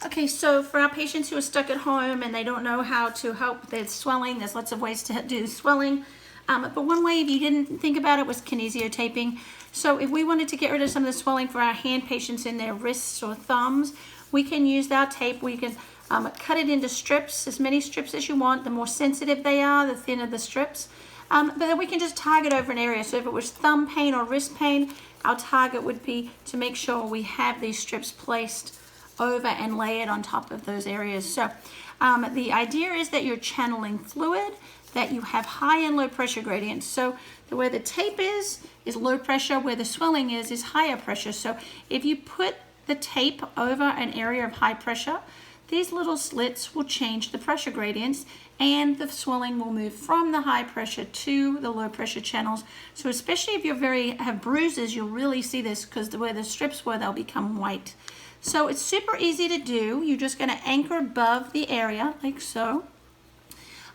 Okay, so for our patients who are stuck at home and they don't know how to help with their swelling, there's lots of ways to do swelling. But one way, if you didn't think about it, was kinesiotaping. So if we wanted to get rid of some of the swelling for our hand patients in their wrists or thumbs, we can use our tape. We can cut it into strips, as many strips as you want. The more sensitive they are, the thinner the strips. But then we can just target over an area. So if it was thumb pain or wrist pain, our target would be to make sure we have these strips placed over and lay it on top of those areas. So the idea is that you're channeling fluid, that you have high and low pressure gradients. So where the tape is low pressure, where the swelling is higher pressure. So if you put the tape over an area of high pressure, these little slits will change the pressure gradients and the swelling will move from the high pressure to the low pressure channels. So especially if you have bruises, you'll really see this, because where the strips were, they'll become white. So it's super easy to do. You're just going to anchor above the area like so.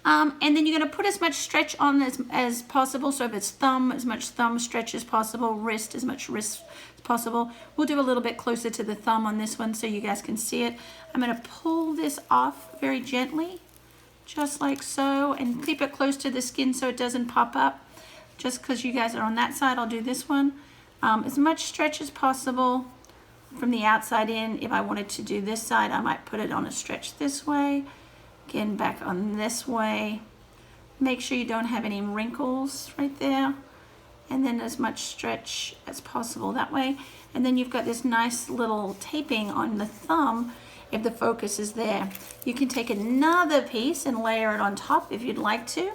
And then you're going to put as much stretch on as possible. So if it's thumb, as much thumb stretch as possible, wrist, as much wrist as possible. We'll do a little bit closer to the thumb on this one so you guys can see it. I'm going to pull this off very gently, just like so, and keep it close to the skin so it doesn't pop up. Just because you guys are on that side, I'll do this one. As much stretch as possible from the outside in. If I wanted to do this side, I might put it on a stretch this way. Again, back on this way. Make sure you don't have any wrinkles right there. And then as much stretch as possible that way. And then you've got this nice little taping on the thumb if the focus is there. You can take another piece and layer it on top if you'd like to.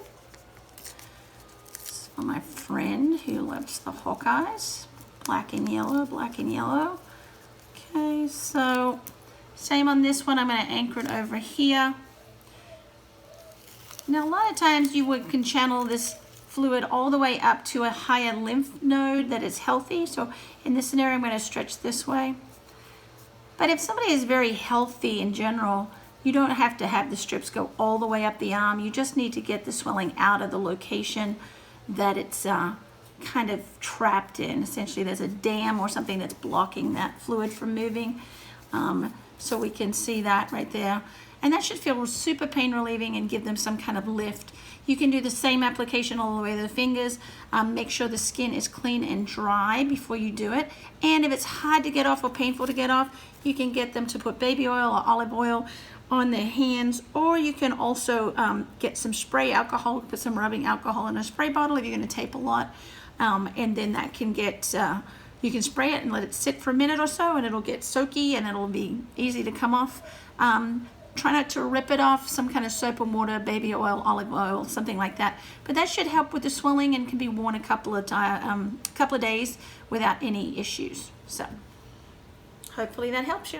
This is for my friend who loves the Hawkeyes. Black and yellow, black and yellow. Okay, so same on this one. I'm going to anchor it over here. Now, a lot of times you can channel this fluid all the way up to a higher lymph node that is healthy. So in this scenario, I'm going to stretch this way. But if somebody is very healthy in general, you don't have to have the strips go all the way up the arm. You just need to get the swelling out of the location that it's kind of trapped in. Essentially, there's a dam or something that's blocking that fluid from moving. So we can see that right there. And that should feel super pain relieving and give them some kind of lift. You can do the same application all the way to the fingers. Make sure the skin is clean and dry before you do it. And if it's hard to get off or painful to get off, you can get them to put baby oil or olive oil on their hands, or you can also get some spray alcohol, put some rubbing alcohol in a spray bottle if you're going to tape a lot. And then that can get, you can spray it and let it sit for a minute or so, and it'll get soaky and it'll be easy to come off. Try not to rip it off, some kind of soap and water, baby oil, olive oil, something like that. But that should help with the swelling and can be worn a couple of days without any issues. So hopefully that helps you.